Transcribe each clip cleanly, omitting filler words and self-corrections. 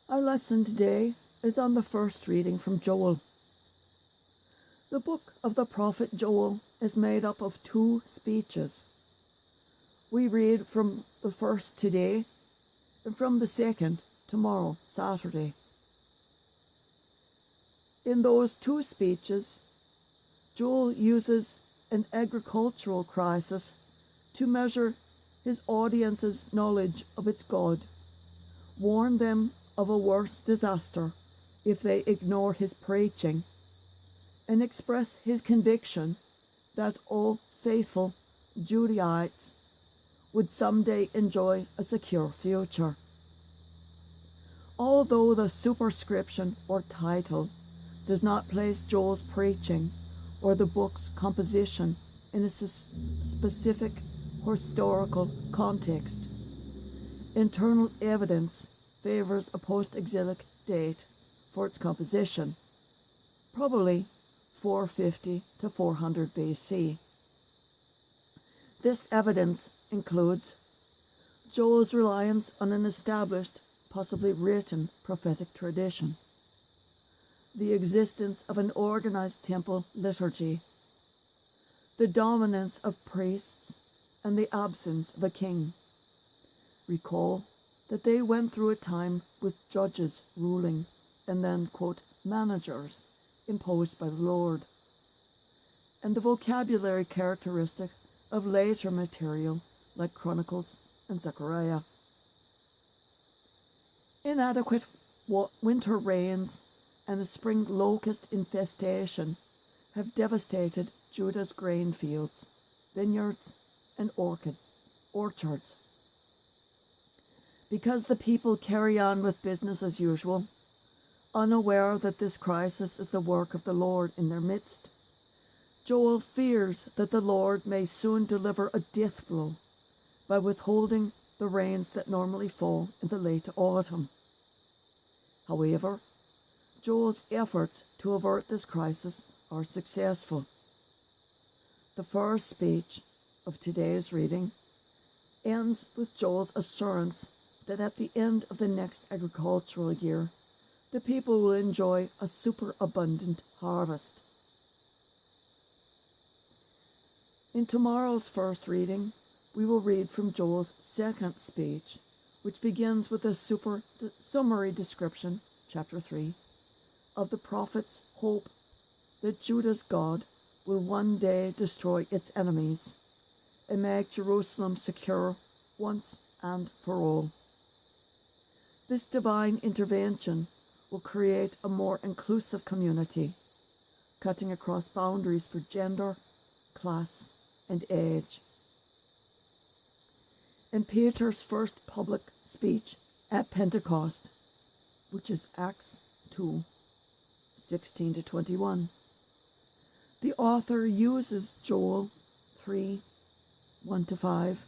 Our lesson today is on the first reading from Joel. The book of the prophet Joel is made up of two speeches. We read from the first today and from the second tomorrow, Saturday. In those two speeches, Joel uses an agricultural crisis to measure his audience's knowledge of its God, warn them of a worse disaster if they ignore his preaching, and express his conviction that all faithful Judaites would someday enjoy a secure future. Although the superscription or title does not place Joel's preaching or the book's composition in a specific historical context, internal evidence favors a post-exilic date for its composition, probably 450 to 400 BC. This evidence includes Joel's reliance on an established, possibly written, prophetic tradition, the existence of an organized temple liturgy, the dominance of priests, and the absence of a king. Recall that they went through a time with judges ruling and then, quote, managers imposed by the Lord, and the vocabulary characteristic of later material like Chronicles and Zechariah. Inadequate winter rains and a spring locust infestation have devastated Judah's grain fields, vineyards, and orchards. Because the people carry on with business as usual, unaware that this crisis is the work of the Lord in their midst, Joel fears that the Lord may soon deliver a death blow by withholding the rains that normally fall in the late autumn. However, Joel's efforts to avert this crisis are successful. The first speech of today's reading ends with Joel's assurance that at the end of the next agricultural year, the people will enjoy a superabundant harvest. In tomorrow's first reading, we will read from Joel's second speech, which begins with a summary description, chapter 3, of the prophet's hope that Judah's God will one day destroy its enemies and make Jerusalem secure once and for all. This divine intervention will create a more inclusive community, cutting across boundaries for gender, class, and age. In Peter's first public speech at Pentecost, which is Acts 2, 16 to 21, the author uses Joel 3, 1 to 5,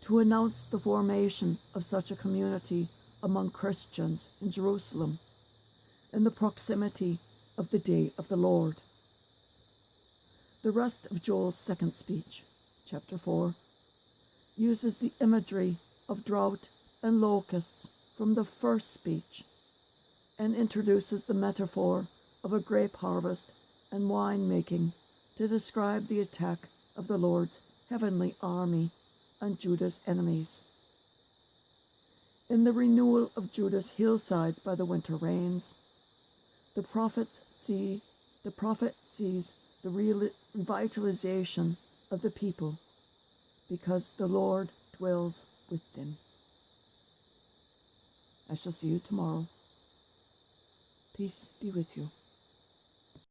to announce the formation of such a community among Christians in Jerusalem in the proximity of the day of the Lord. The rest of Joel's second speech, chapter 4, uses the imagery of drought and locusts from the first speech and introduces the metaphor of a grape harvest and wine making to describe the attack of the Lord's heavenly army on Judah's enemies. In the renewal of Judah's hillsides by the winter rains, the prophet sees the revitalization of the people because the Lord dwells with them. I shall see you tomorrow. Peace be with you.